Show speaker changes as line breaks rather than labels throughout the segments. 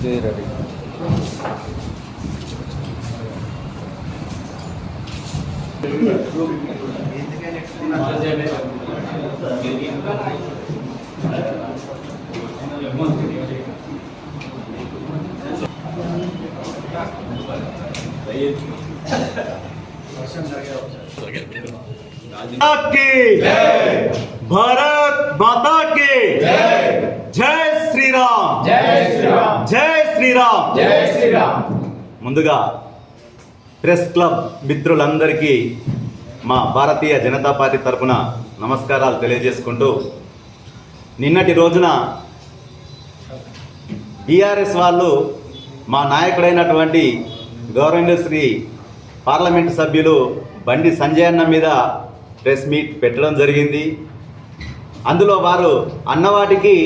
Ready.
Bharat माता की जय श्री राम जय श्री राम जय श्री राम जय श्री राम। ముందుగా ప్రెస్ క్లబ్ మిత్రులందరికీ మా భారతీయ జనతా పార్టీ తరపున నమస్కారాలు తెలియజేసుకుంటూ, నిన్నటి రోజున బీఆర్ఎస్ వాళ్ళు మా నాయకుడైనటువంటి గౌరవనీయ శ్రీ పార్లమెంటు సభ్యులు బండి సంజయ్ అన్న మీద ప్రెస్ మీట్ పెట్టడం జరిగింది. అందులో వారు అన్నవాటికి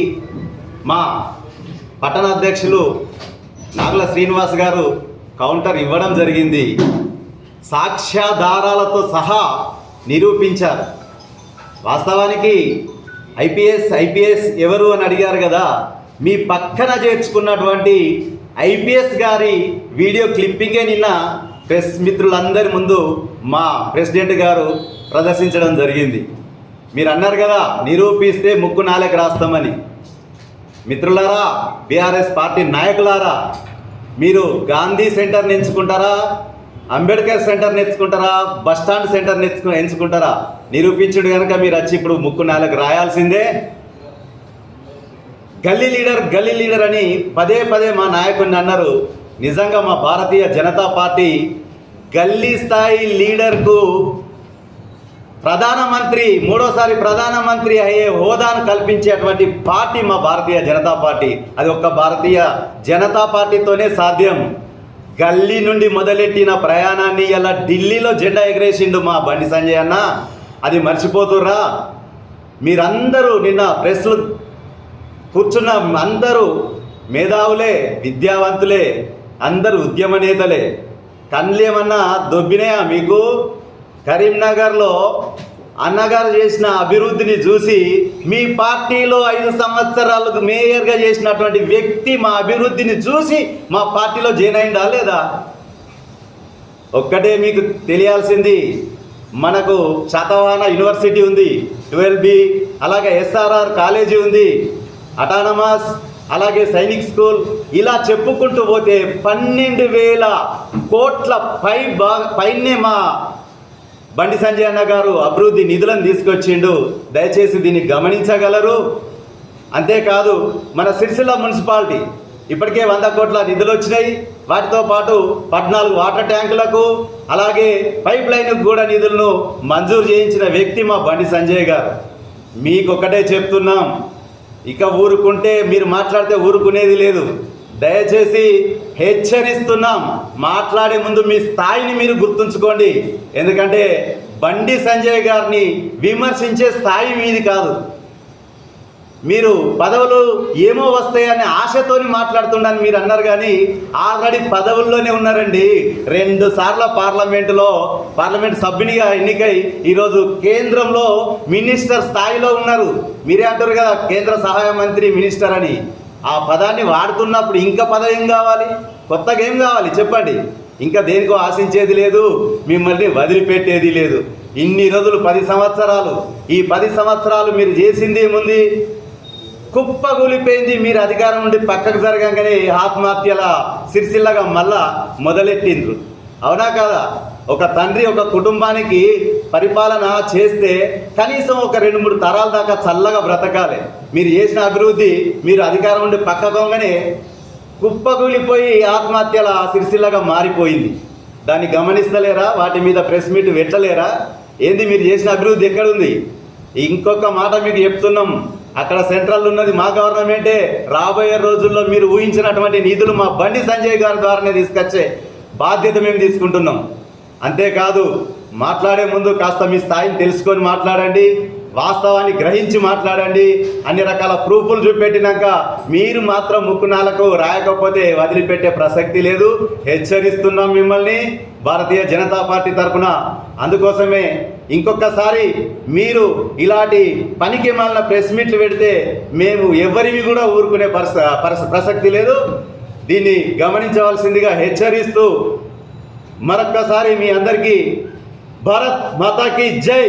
మా పట్టణ అధ్యక్షులు నాగుల శ్రీనివాస్ గారు కౌంటర్ ఇవ్వడం జరిగింది. సాక్ష్యాధారాలతో సహా నిరూపించారు. వాస్తవానికి ఐపీఎస్ ఎవరు అని అడిగారు కదా, మీ పక్కన చేర్చుకున్నటువంటి ఐపీఎస్ గారి వీడియో క్లిప్పింగే నిన్న ప్రెస్ మిత్రులందరి ముందు మా ప్రెసిడెంట్ గారు ప్రదర్శించడం జరిగింది. మీరు అన్నారు కదా, నిరూపిస్తే ముక్కు నాలుక రాస్తామని. మిత్రులారా, బీఆర్ఎస్ పార్టీ నాయకులారా, మీరు గాంధీ సెంటర్ని ఎంచుకుంటారా, అంబేద్కర్ సెంటర్ని ఎంచుకుంటారా, బస్టాండ్ సెంటర్ని ఎంచుకుంటారా? నిరూపించుడు కనుక మీరు వచ్చి ఇప్పుడు ముక్కు నాలుక రాయాల్సిందే. గల్లీ లీడర్ అని పదే పదే మా నాయకుడిని అన్నారు. నిజంగా మా భారతీయ జనతా పార్టీ గల్లీ స్థాయి లీడర్కు ప్రధానమంత్రి, మూడోసారి ప్రధానమంత్రి అయ్యే హోదాను కల్పించేటువంటి పార్టీ మా భారతీయ జనతా పార్టీ. అది ఒక్క భారతీయ జనతా పార్టీతోనే సాధ్యం. గల్లీ నుండి మొదలెట్టిన ప్రయాణాన్ని ఇలా ఢిల్లీలో జెండా ఎగరేసిండు మా బండి సంజయ్ అన్న. అది మర్చిపోతుర్రా? మీరందరూ నిన్న ప్రెస్లు కూర్చున్న అందరూ మేధావులే, విద్యావంతులే, అందరూ ఉద్యమ నేతలే. కళ్ళేమన్నా దొబ్బినాయా మీకు? కరీంనగర్లో అన్నగారు చేసిన అభివృద్ధిని చూసి మీ పార్టీలో 5 సంవత్సరాలకు మేయర్గా చేసినటువంటి వ్యక్తి మా అభివృద్ధిని చూసి మా పార్టీలో జాయిన్ అయిందా లేదా? ఒక్కటే మీకు తెలియాల్సింది, మనకు శాతవాహన యూనివర్సిటీ ఉంది, 12B, అలాగే SRR కాలేజీ ఉంది, అటానమస్, అలాగే సైనిక్ స్కూల్, ఇలా చెప్పుకుంటూ పోతే 12,000 కోట్ల పైనే మా బండి సంజయ్ అన్న గారు అభివృద్ధి నిధులను తీసుకొచ్చిండు. దయచేసి దీన్ని గమనించగలరు. అంతేకాదు, మన సిరిసిల్ల మున్సిపాలిటీ ఇప్పటికే 100 కోట్ల నిధులు వచ్చినాయి. వాటితో పాటు 14 వాటర్ ట్యాంకులకు, అలాగే పైప్ లైన్కు కూడా నిధులను మంజూరు చేయించిన వ్యక్తి మా బండి సంజయ్ గారు. మీకొక్కటే చెప్తున్నాం, ఇక ఊరుకుంటే, మీరు మాట్లాడితే ఊరుకునేది లేదు. దయచేసి హెచ్చరిస్తున్నాం, మాట్లాడే ముందు మీ స్థాయిని మీరు గుర్తుంచుకోండి. ఎందుకంటే బండి సంజయ్ గారిని విమర్శించే స్థాయి మీది కాదు. మీరు పదవులు ఏమో వస్తాయని ఆశతోని మాట్లాడుతుండని మీరు అన్నారు, కానీ ఆల్రెడీ పదవుల్లోనే ఉన్నారండి. 2 సార్ల పార్లమెంట్ సభ్యునిగా ఎన్నికై ఈరోజు కేంద్రంలో మినిస్టర్ స్థాయిలో ఉన్నారు. మీరే అంటారు కదా కేంద్ర సహాయ మంత్రి మినిస్టర్ అని. ఆ పదాన్ని వాడుతున్నప్పుడు ఇంకా పదవి ఏం కావాలి? కొత్తగా ఏం కావాలి చెప్పండి? ఇంకా దేనికో ఆశించేది లేదు, మిమ్మల్ని వదిలిపెట్టేది లేదు. ఇన్ని రోజులు 10 సంవత్సరాలు, ఈ 10 సంవత్సరాలు మీరు చేసింది ఏముంది? కుప్పగూలిపోయింది. మీరు అధికారం నుండి పక్కకు జరగగానే ఆత్మహత్యల సిరిసిల్లగా మళ్ళా మొదలెట్టిండ్రు. అవునా కాదా? ఒక తండ్రి ఒక కుటుంబానికి పరిపాలన చేస్తే కనీసం ఒక 2-3 తరాల దాకా చల్లగా బ్రతకాలి. మీరు చేసిన అభివృద్ధి మీరు అధికారం నుండి పక్కకోగానే కుప్పకూలిపోయి ఆత్మహత్యల సిరిసిల్లగా మారిపోయింది. దాన్ని గమనిస్తలేరా? వాటి మీద ప్రెస్ మీట్ పెట్టలేరా? ఏంది మీరు చేసిన అభివృద్ధి ఎక్కడుంది? ఇంకొక మాట మీకు చెప్తున్నాం, అక్కడ సెంట్రల్ ఉన్నది మా గవర్నమెంటే. రాబోయే రోజుల్లో మీరు ఊహించినటువంటి నిధులు మా బండి సంజయ్ గారి ద్వారానే తీసుకొచ్చే బాధ్యత మేము తీసుకుంటున్నాం. అంతేకాదు, మాట్లాడే ముందు కాస్త మీ స్థాయిని తెలుసుకొని మాట్లాడండి, వాస్తవాన్ని గ్రహించి మాట్లాడండి. అన్ని రకాల ప్రూఫ్లు చూపెట్టినాక మీరు మాత్రం ముక్కునాలకు రాయకపోతే వదిలిపెట్టే ప్రసక్తి లేదు. హెచ్చరిస్తున్నాం మిమ్మల్ని భారతీయ జనతా పార్టీ తరఫున. అందుకోసమే ఇంకొకసారి మీరు ఇలాంటి పనికి మాలిన ప్రెస్ మీట్లు పెడితే మేము ఎవరివి కూడా ఊరుకునే ప్రసక్తి లేదు. దీన్ని గమనించవలసిందిగా హెచ్చరిస్తూ మరొక్కసారి మీ అందరికీ భారత్ మాతాకి జై.